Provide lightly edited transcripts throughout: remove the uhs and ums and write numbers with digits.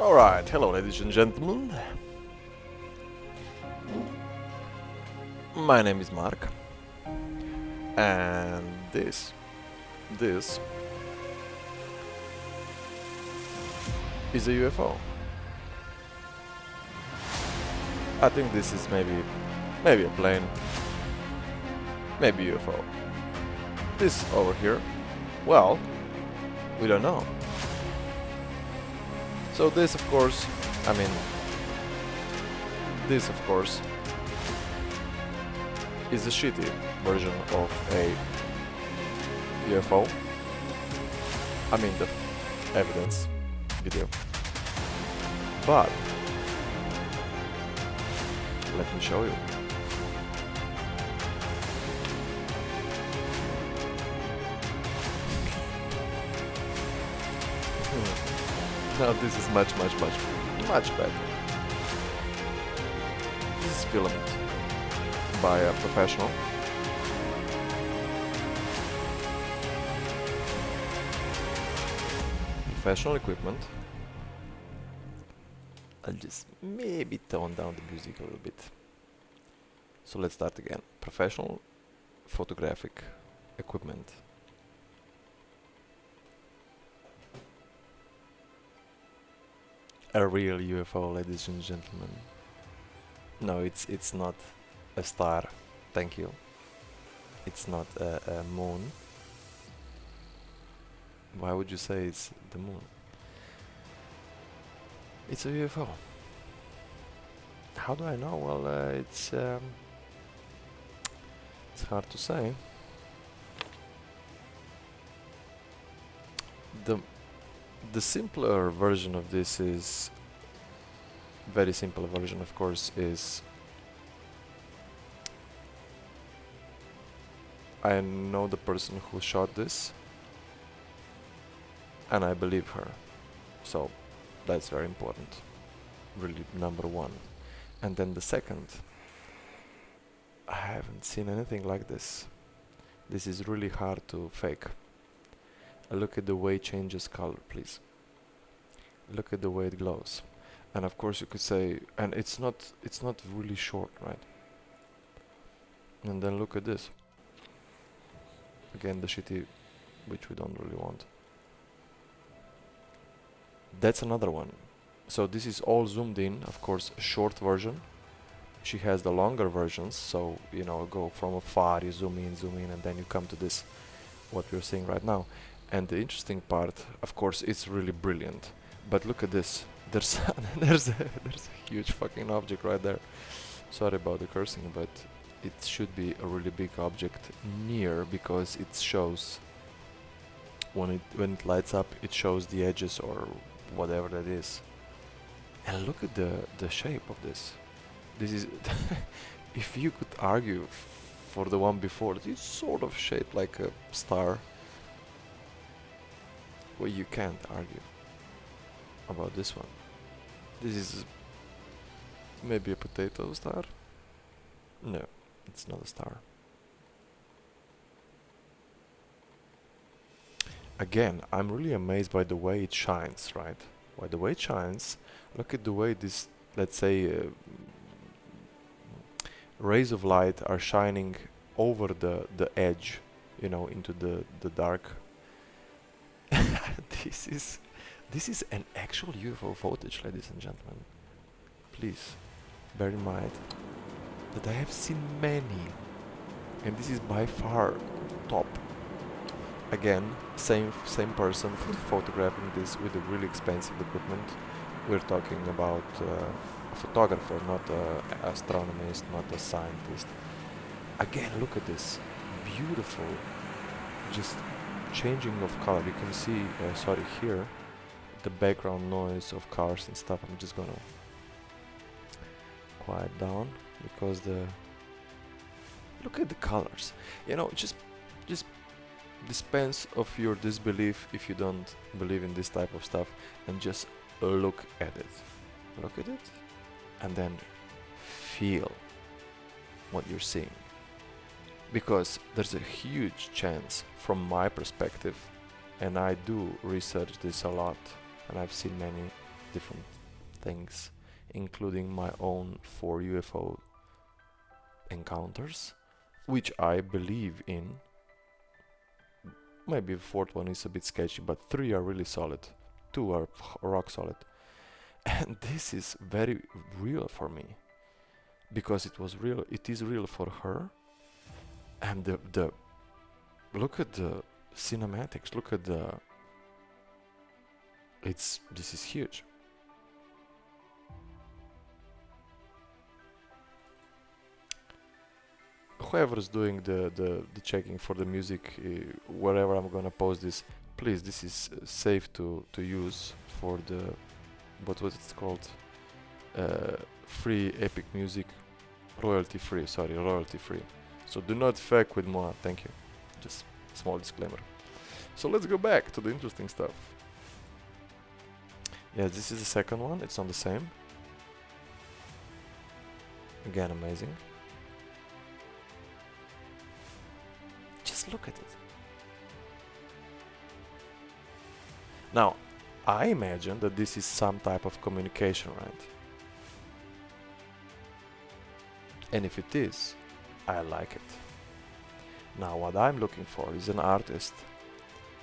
Alright, hello ladies and gentlemen. My name is Mark. And this is a UFO. I think this is maybe a plane, maybe UFO. This over here, well, we don't know. So this of course, this of course is a shitty version of a UFO. I mean the evidence video. But let me show you. Now this is much better. This is filmed by a professional. Professional equipment. I'll just maybe tone down the music a little bit. So let's start again. Professional photographic equipment. A real UFO, ladies and gentlemen. No, it's not a star. Thank you. It's not a moon. Why would you say it's the moon? It's a UFO. How do I know? Well, it's hard to say. The simpler version of this is very simple version, of course, is I know the person who shot this and I believe her. So that's very important. Really number one. And then the second, I haven't seen anything like this. This is really hard to fake. Look at the way it changes color, please. Look at the way it glows. And of course you could say, and it's not really short, right? And then look at this. Again, the shitty, which we don't really want. That's another one. So this is all zoomed in, of course, a short version. She has the longer versions, so you know, go from afar, you zoom in, and then you come to this, what we're seeing right now. And the interesting part, of course, it's really brilliant. But look at this. There's there's a huge fucking object right there. Sorry about the cursing, but it should be a really big object near, because it shows when it lights up, it shows the edges or whatever that is. And look at the shape of this. This is if you could argue for the one before, it's sort of shaped like a star. Well, you can't argue about this one. This is maybe a potato star? No, it's not a star. Again, I'm really amazed by the way it shines, right? By the way it shines, look at the way this, let's say, rays of light are shining over the edge, you know, into the dark. This is an actual UFO footage, ladies and gentlemen. Please bear in mind that I have seen many, and this is by far top. Again, same person photographing this with a really expensive equipment. We're talking about a photographer, not an astronomist, not a scientist. Again, look at this beautiful, just changing of color. You can see, sorry, here, the background noise of cars and stuff. I'm just gonna quiet down because look at the colors. You know, just dispense of your disbelief if you don't believe in this type of stuff, and just look at it. Look at it, and then feel what you're seeing. Because there's a huge chance, from my perspective, and I do research this a lot, and I've seen many different things, including my own 4 UFO encounters, which I believe in. Maybe the fourth one is a bit sketchy, but 3 are really solid. 2 are rock solid. And this is very real for me, because it was real. It is real for her. And the look at the cinematics. Look at the. This is huge. Whoever's doing the checking for the music, wherever I'm gonna post this, please, this is safe to use for the, what was it called? Free Epic Music, royalty free. Sorry, royalty free. So do not fuck with Moa. Thank you. Just small disclaimer. So let's go back to the interesting stuff. Yeah, this is the second one. It's on the same. Again, amazing. Just look at it. Now, I imagine that this is some type of communication, right? And if it is, I like it. Now, what I'm looking for is an artist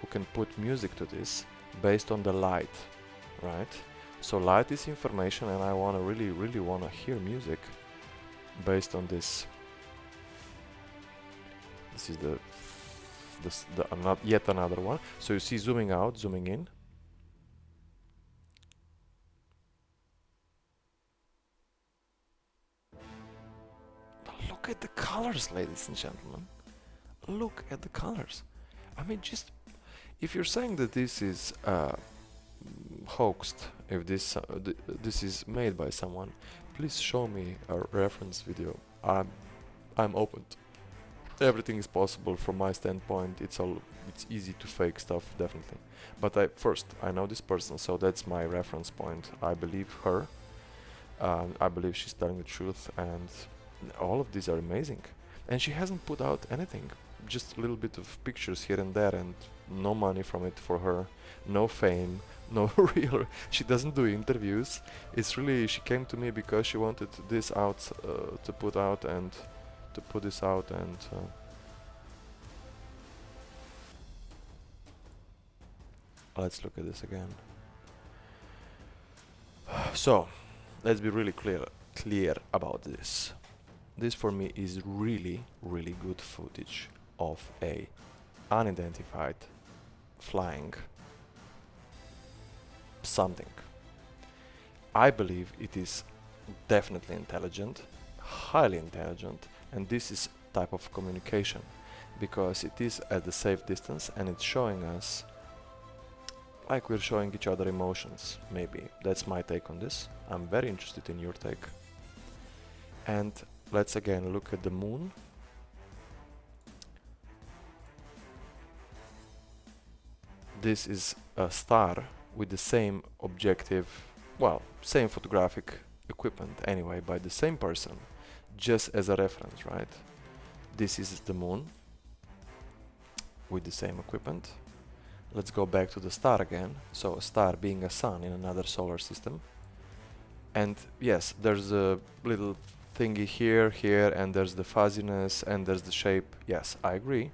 who can put music to this based on the light, right? So light is information, and I wanna really wanna hear music based on this. This is the yet another one. So you see zooming out, zooming in. Look at the colors, ladies and gentlemen. Look at the colors. I mean, just if you're saying that this is hoaxed, if this this is made by someone, please show me a reference video. I'm open. Everything is possible from my standpoint. It's easy to fake stuff, definitely. But I know this person, so that's my reference point. I believe her. I believe she's telling the truth, and all of these are amazing. And she hasn't put out anything, just a little bit of pictures here and there, and no money from it for her, no fame, no real. She doesn't do interviews. It's really, she came to me because she wanted this out to put out and to put this out, and let's look at this again. So let's be really clear about this. This for me is really good footage of a unidentified flying something. I believe it is definitely intelligent, highly intelligent, and this is type of communication because it is at the safe distance and it's showing us like we're showing each other emotions. Maybe that's my take on this. I'm very interested in your take. And let's again look at the moon. This is a star with the same objective, well, same photographic equipment anyway, by the same person, just as a reference, right? This is the moon with the same equipment. Let's go back to the star again. So a star being a sun in another solar system. And yes, there's a little thingy here, and there's the fuzziness, and there's the shape. Yes, I agree.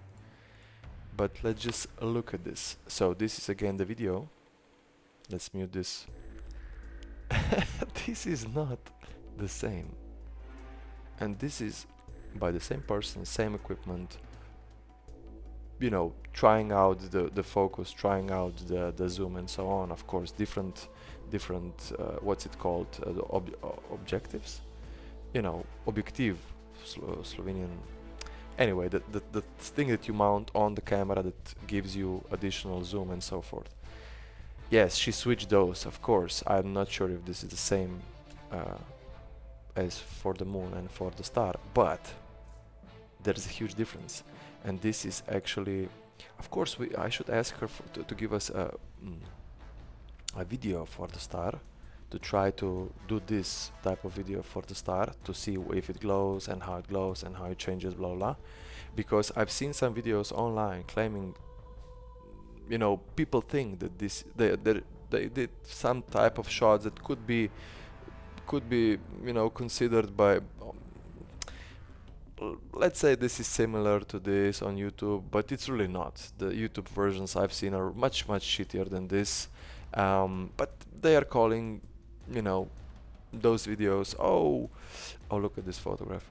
But let's just look at this. So this is again the video. Let's mute this. This is not the same. And this is by the same person, same equipment, you know, trying out the focus, trying out the zoom and so on. Of course, different what's it called, the objectives, you know, objective, Slovenian. Anyway, the thing that you mount on the camera that gives you additional zoom and so forth. Yes, she switched those, of course. I'm not sure if this is the same as for the moon and for the star, but there's a huge difference. And this is actually, of course, I should ask her to give us a video for the star, to try to do this type of video for the star, to see if it glows and how it changes, blah blah. Because I've seen some videos online claiming, you know, people think that they did some type of shots that could be you know, considered by let's say this is similar to this on YouTube, but it's really not. The YouTube versions I've seen are much shittier than this, but they are calling, you know, those videos, oh look at this photograph,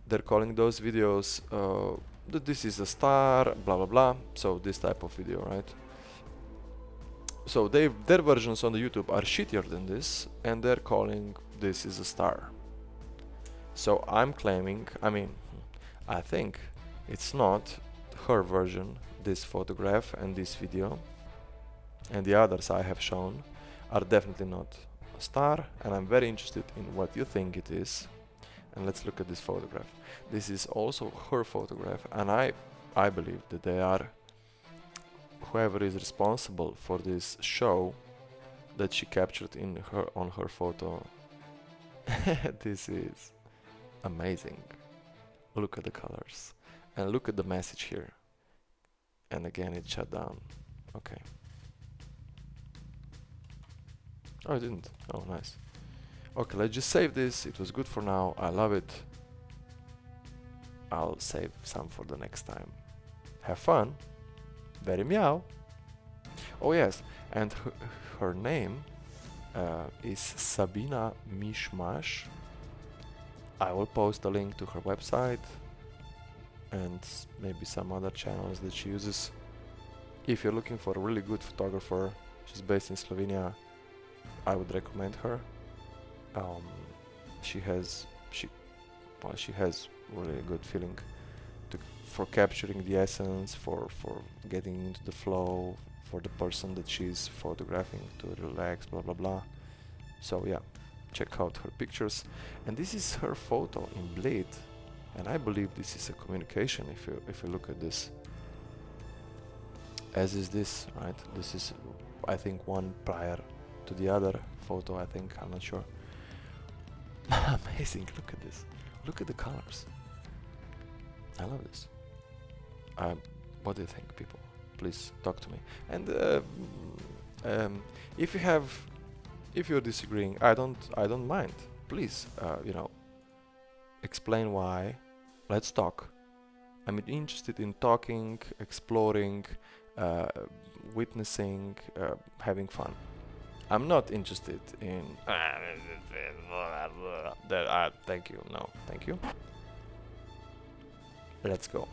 they're calling those videos that this is a star, blah blah blah. So this type of video, right? So their versions on the YouTube are shittier than this, and they're calling this is a star. So I'm claiming, I think it's not her version, this photograph and this video, and the others I have shown are definitely not a star, and I'm very interested in what you think it is. And let's look at this photograph. This is also her photograph, and I believe that they are, whoever is responsible for this show that she captured on her photo. This is amazing. Look at the colors and look at the message here. And again, it shut down. Okay. Oh, it didn't. Oh, nice. Okay, let's just save this. It was good for now. I love it. I'll save some for the next time. Have fun. Very meow. Oh yes, and her name is Sabina Mishmash. I will post a link to her website and maybe some other channels that she uses. If you're looking for a really good photographer, she's based in Slovenia, I would recommend her. She has really good feeling for capturing the essence, for getting into the flow, for the person that she's photographing to relax, blah blah blah. So yeah, check out her pictures. And this is her photo in bleed, and I believe this is a communication if you look at this. As is this, right? This is, I think, one prior to the other photo, I think, I'm not sure. Amazing, look at this. Look at the colors. I love this. What do you think, people? Please talk to me. And if you're disagreeing, I don't mind. Please, you know, explain why. Let's talk. I'm interested in talking, exploring, witnessing, having fun. I'm not interested in thank you, no, thank you. Let's go.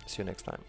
See you next time.